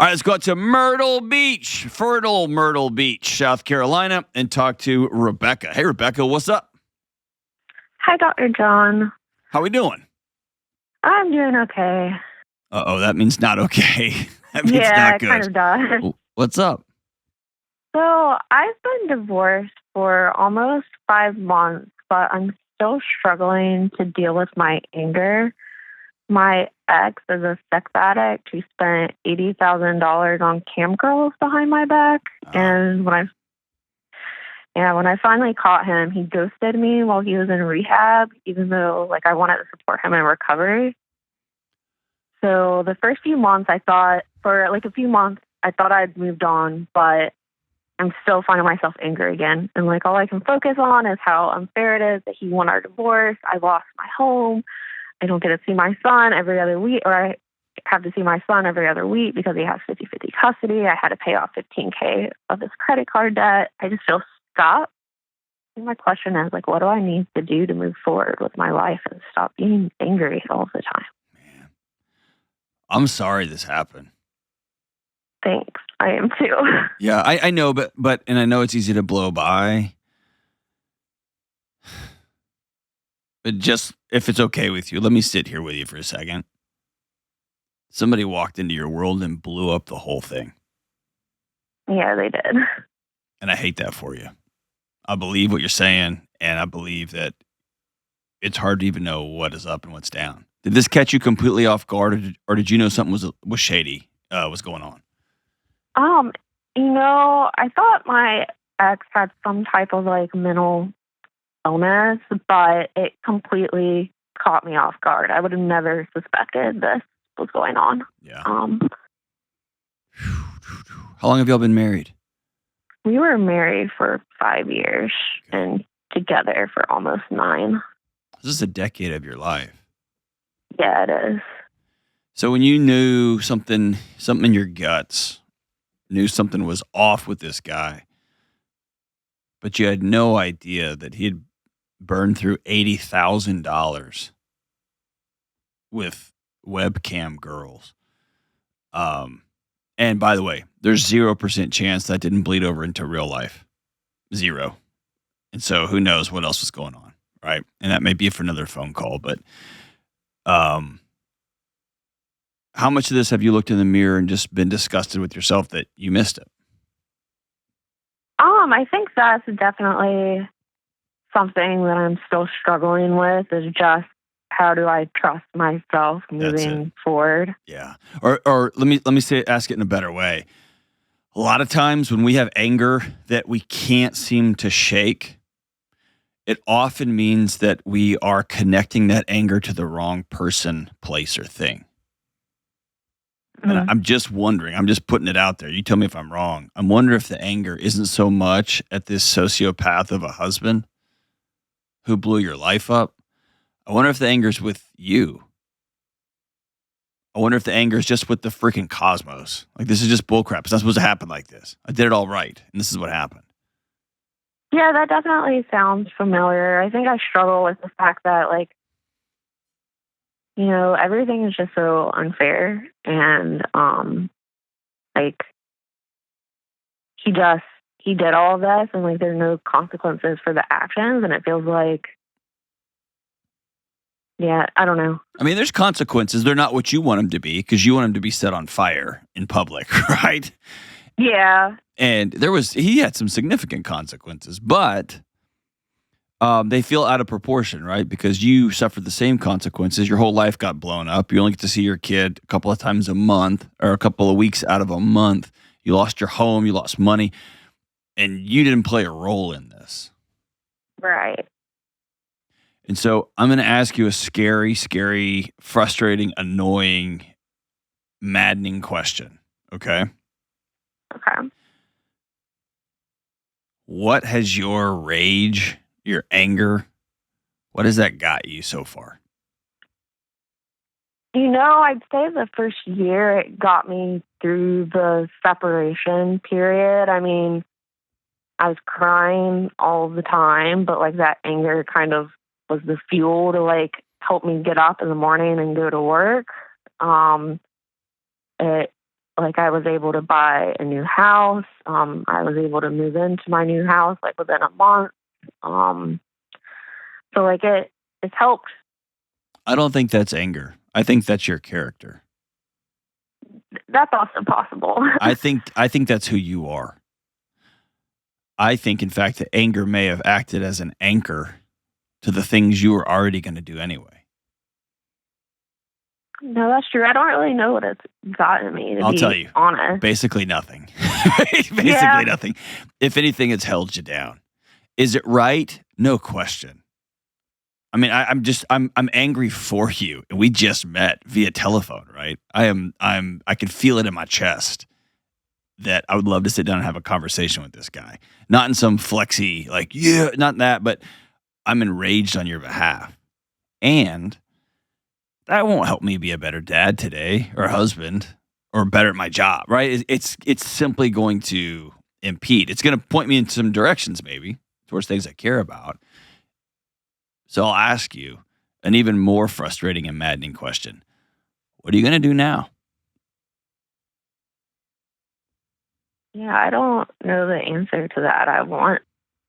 All right, let's go out to Myrtle Beach, fertile Myrtle Beach, South Carolina, and talk to Rebecca. Hey, Rebecca, what's up? Hi, Dr. John. How we doing? I'm doing okay. Uh-oh, that means not okay. That means Yeah, not it good. kind of does. What's up? So I've been divorced for almost 5 months, but I'm still struggling to deal with my anger. My ex is a sex addict who spent $80,000 on cam girls behind my back. And when I finally caught him, he ghosted me while he was in rehab, even though I wanted to support him in recovery. So the first few months, I thought I'd moved on, but I'm still finding myself angry again. And all I can focus on is how unfair it is that he won our divorce. I lost my home. I don't get to see my son every other week, or I have to see my son every other week because he has 50-50 custody. I had to pay off $15K of his credit card debt. I just feel stuck. And my question is, what do I need to do to move forward with my life and stop being angry all the time? Man, I'm sorry this happened. Thanks. I am too. Yeah, I know, but and I know it's easy to blow by. But just, if it's okay with you, let me sit here with you for a second. Somebody walked into your world and blew up the whole thing. Yeah, they did. And I hate that for you. I believe what you're saying, and I believe that it's hard to even know what is up and what's down. Did this catch you completely off guard, or did you know something was shady, was going on? I thought my ex had some type of mental illness, but it completely caught me off guard. I would have never suspected this was going on. Yeah. How long have y'all been married? We were married for 5 years and together for almost 9. This is a decade of your life. Yeah, it is. So when you knew something in your guts, knew something was off with this guy, but you had no idea that he had burned through $80,000 with webcam girls. And by the way, there's 0% chance that didn't bleed over into real life. 0. And so who knows what else was going on, right? And that may be for another phone call, but how much of this have you looked in the mirror and just been disgusted with yourself that you missed it? I think that's definitely something that I'm still struggling with, is just how do I trust myself moving forward? Yeah. Or let me ask it in a better way. A lot of times when we have anger that we can't seem to shake, it often means that we are connecting that anger to the wrong person, place, or thing. And I'm just wondering, I'm just putting it out there. You tell me if I'm wrong. I'm wondering if the anger isn't so much at this sociopath of a husband who blew your life up. I wonder if the anger is with you. I wonder if the anger is just with the freaking cosmos. This is just bullcrap. It's not supposed to happen like this. I did it all right, and this is what happened. Yeah, that definitely sounds familiar. I think I struggle with the fact that, everything is just so unfair. And, he did all of this, and, there's no consequences for the actions. And it feels yeah, I don't know. I mean, there's consequences. They're not what you want them to be, because you want them to be set on fire in public, right? Yeah. And he had some significant consequences, but they feel out of proportion, right? Because you suffered the same consequences. Your whole life got blown up. You only get to see your kid a couple of times a month, or a couple of weeks out of a month. You lost your home. You lost money. And you didn't play a role in this. Right. And so I'm going to ask you a scary, scary, frustrating, annoying, maddening question, okay? Okay. What has your rage, your anger, what has that got you so far? I'd say the first year it got me through the separation period. I mean, I was crying all the time, but that anger kind of was the fuel to help me get up in the morning and go to work. It like I was able to buy a new house. I was able to move into my new house like within a month. Um, so like it's helped. I don't think that's anger. I think that's your character. That's also possible. I think that's who you are. I think, in fact, that anger may have acted as an anchor to the things you were already going to do anyway. No, that's true. I don't really know what it's gotten me, to I'll be tell you. honest. Basically nothing. Basically nothing. If anything, it's held you down. Is it right? No question. I mean, I'm angry for you, and we just met via telephone, right? I can feel it in my chest that I would love to sit down and have a conversation with this guy. Not in some flexy, like, yeah, not that, but I'm enraged on your behalf. And that won't help me be a better dad today, or husband, or better at my job, right? It's simply going to impede. It's going to point me in some directions, maybe, towards things I care about. So I'll ask you an even more frustrating and maddening question. What are you going to do now? Yeah, I don't know the answer to that. I want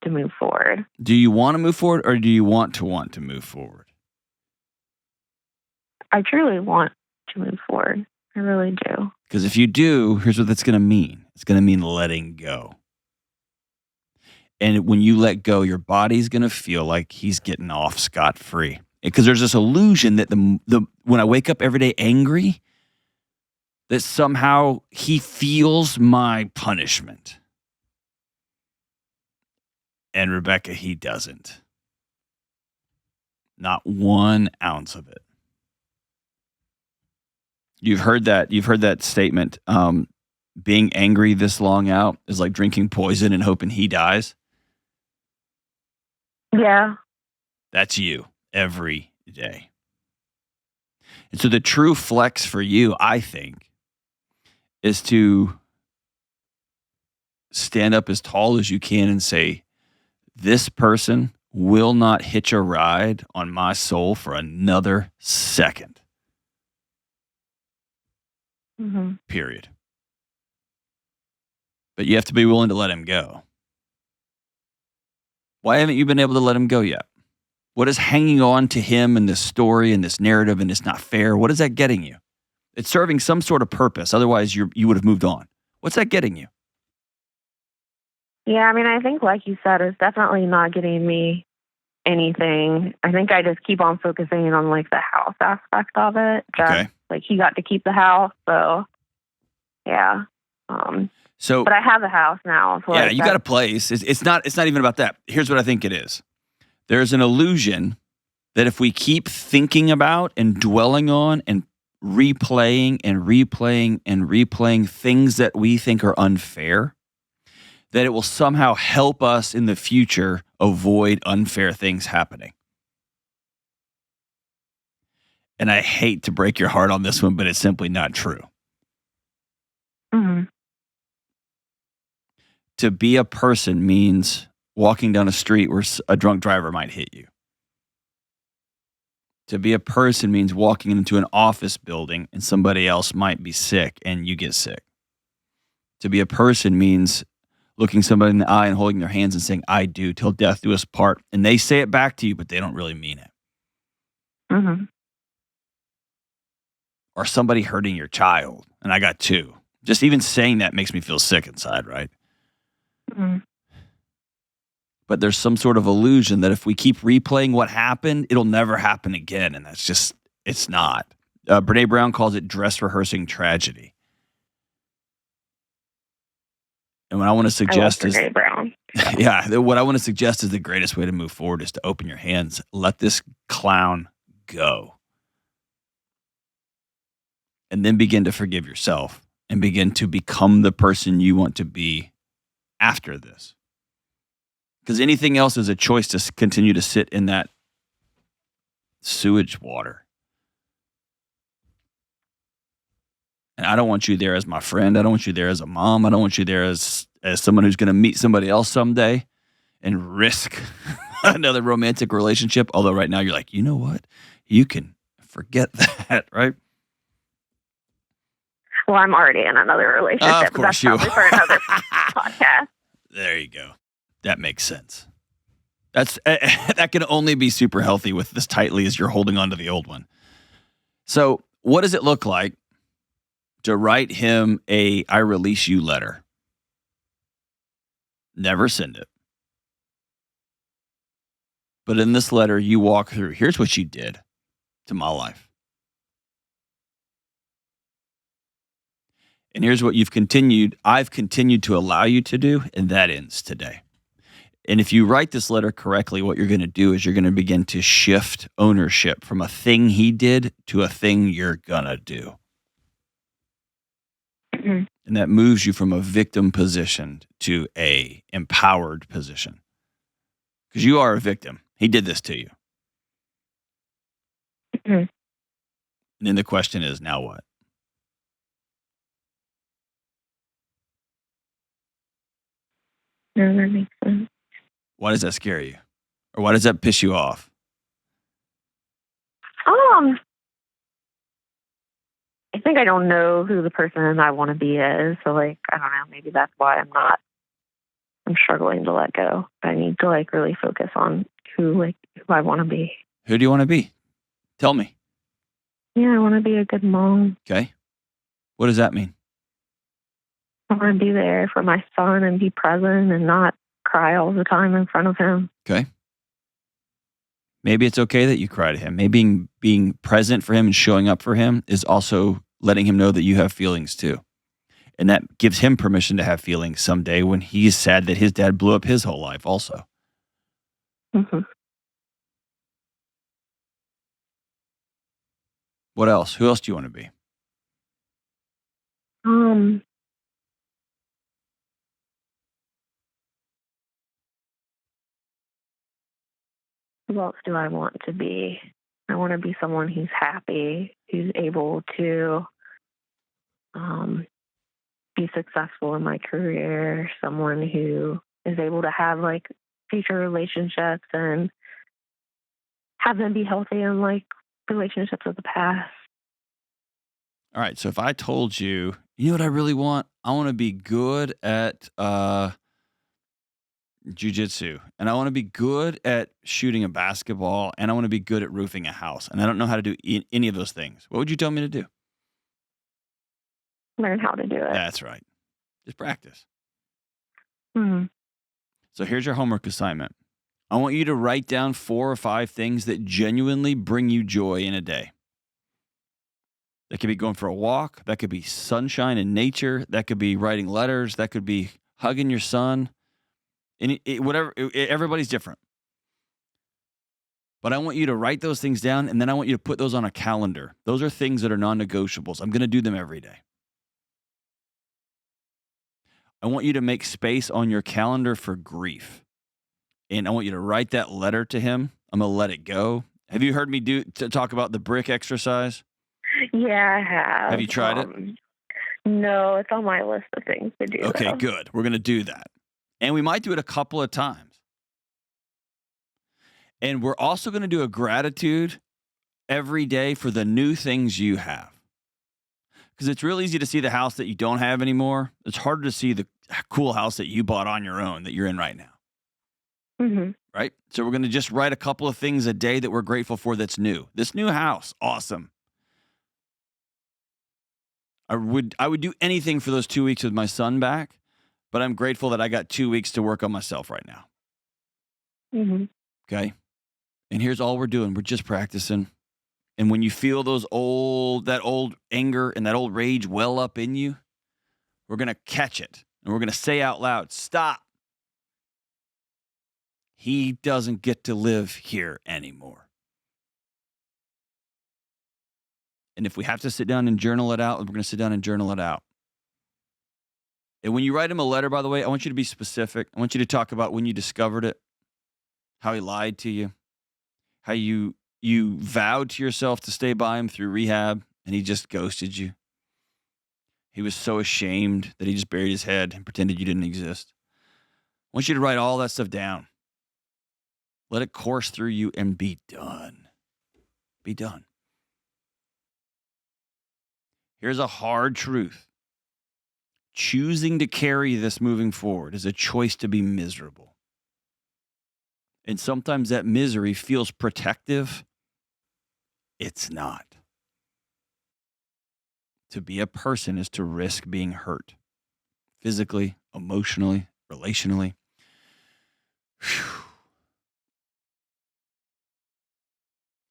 to move forward. Do you want to move forward, or do you want to move forward? I truly want to move forward. I really do. Because if you do, here's what that's going to mean. It's going to mean letting go. And when you let go, your body's going to feel like he's getting off scot-free. Because there's this illusion that when I wake up every day angry, that somehow he feels my punishment. And Rebecca, he doesn't. Not 1 ounce of it. You've heard that statement. Being angry this long out is like drinking poison and hoping he dies. Yeah. That's you every day. And so the true flex for you, I think, is to stand up as tall as you can and say, this person will not hitch a ride on my soul for another second. Mm-hmm. Period. But you have to be willing to let him go. Why haven't you been able to let him go yet? What is hanging on to him and this story and this narrative and it's not fair? What is that getting you? It's serving some sort of purpose. Otherwise, you would have moved on. What's that getting you? Yeah, I mean, I think, like you said, it's definitely not getting me anything. I think I just keep on focusing on, like, the house aspect of it. Just, Okay. like, he got to keep the house, so, yeah. But I have a house now. So yeah, like you got a place. It's not even about that. Here's what I think it is. There's an illusion that if we keep thinking about and dwelling on and replaying and replaying and replaying things that we think are unfair, that it will somehow help us in the future avoid unfair things happening. And I hate to break your heart on this one, but it's simply not true. Mm-hmm. To be a person means walking down a street where a drunk driver might hit you. To be a person means walking into an office building and somebody else might be sick and you get sick. To be a person means looking somebody in the eye and holding their hands and saying, I do, till death do us part. And they say it back to you, but they don't really mean it. Mm-hmm. Or somebody hurting your child. And I got 2. Just even saying that makes me feel sick inside, right? Mm-hmm. But there's some sort of illusion that if we keep replaying what happened, it'll never happen again. And that's just, it's not. Brene Brown calls it dress rehearsing tragedy. And what I want to suggest is, Brene Brown. yeah, what I want to suggest is the greatest way to move forward is to open your hands. Let this clown go. And then begin to forgive yourself and begin to become the person you want to be after this. Because anything else is a choice to continue to sit in that sewage water. And I don't want you there as my friend. I don't want you there as a mom. I don't want you there as someone who's going to meet somebody else someday and risk another romantic relationship. Although right now you're like, you know what? You can forget that, right? Well, I'm already in another relationship. Of course That's you probably for another podcast. There you go. That makes sense. That can only be super healthy with as tightly as you're holding on to the old one. So what does it look like to write him a I release you letter? Never send it. But in this letter, you walk through, here's what you did to my life. And here's what I've continued to allow you to do, and that ends today. And if you write this letter correctly, what you're going to do is you're going to begin to shift ownership from a thing he did to a thing you're going to do. Mhm. And that moves you from a victim position to a empowered position. Because you are a victim. He did this to you. Mhm. And then the question is, now what? No, that makes sense. Why does that scare you? Or why does that piss you off? I think I don't know who the person I want to be is. So, like, I don't know. Maybe that's why I'm struggling to let go. I need to, like, really focus on who I want to be. Who do you want to be? Tell me. Yeah, I want to be a good mom. Okay. What does that mean? I want to be there for my son and be present and not cry all the time in front of him. Okay. Maybe it's okay that you cry to him. Maybe being present for him and showing up for him is also letting him know that you have feelings too. And that gives him permission to have feelings someday when he's sad that his dad blew up his whole life also. Mm-hmm. What else? Who else do you want to be? Who else do I want to be? I want to be someone who's happy, who's able to be successful in my career, someone who is able to have like future relationships and have them be healthy in like relationships of the past. All right. So if I told you, you know what I really want? I want to be good at jujitsu, and I want to be good at shooting a basketball, and I want to be good at roofing a house, and I don't know how to do any of those things. What would you tell me to do? Learn how to do it. That's right. Just practice. Hmm. So here's your homework assignment. I want you to write down 4 or 5 things that genuinely bring you joy in a day. That could be going for a walk. That could be sunshine and nature. That could be writing letters. That could be hugging your son. And everybody's different. But I want you to write those things down, and then I want you to put those on a calendar. Those are things that are non-negotiables. I'm going to do them every day. I want you to make space on your calendar for grief. And I want you to write that letter to him. I'm going to let it go. Have you heard me talk about the brick exercise? Yeah, I have. Have you tried it? No, it's on my list of things to do. Okay, though. good. We're going to do that. And we might do it a couple of times. And we're also going to do a gratitude every day for the new things you have. Because it's real easy to see the house that you don't have anymore. It's harder to see the cool house that you bought on your own that you're in right now. Mm-hmm. Right? So we're going to just write a couple of things a day that we're grateful for that's new. This new house, awesome. I would do anything for those 2 weeks with my son back, but I'm grateful that I got 2 weeks to work on myself right now. Mm-hmm. Okay? And here's all we're doing. We're just practicing. And when you feel that old anger and that old rage well up in you, we're going to catch it. And we're going to say out loud, stop. He doesn't get to live here anymore. And if we have to sit down and journal it out, we're going to sit down and journal it out. And when you write him a letter, by the way, I want you to be specific. I want you to talk about when you discovered it, how he lied to you, how you vowed to yourself to stay by him through rehab, and he just ghosted you. He was so ashamed that he just buried his head and pretended you didn't exist. I want you to write all that stuff down. Let it course through you and be done. Be done. Here's a hard truth. Choosing to carry this moving forward is a choice to be miserable. And sometimes that misery feels protective. It's not. To be a person is to risk being hurt physically, emotionally, relationally. Whew.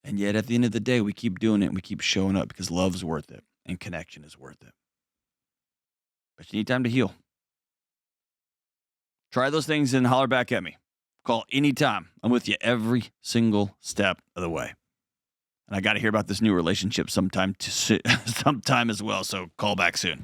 And yet at the end of the day, we keep doing it and we keep showing up because love's worth it and connection is worth it. But you need time to heal. Try those things and holler back at me. Call anytime. I'm with you every single step of the way. And I got to hear about this new relationship sometime as well, so call back soon.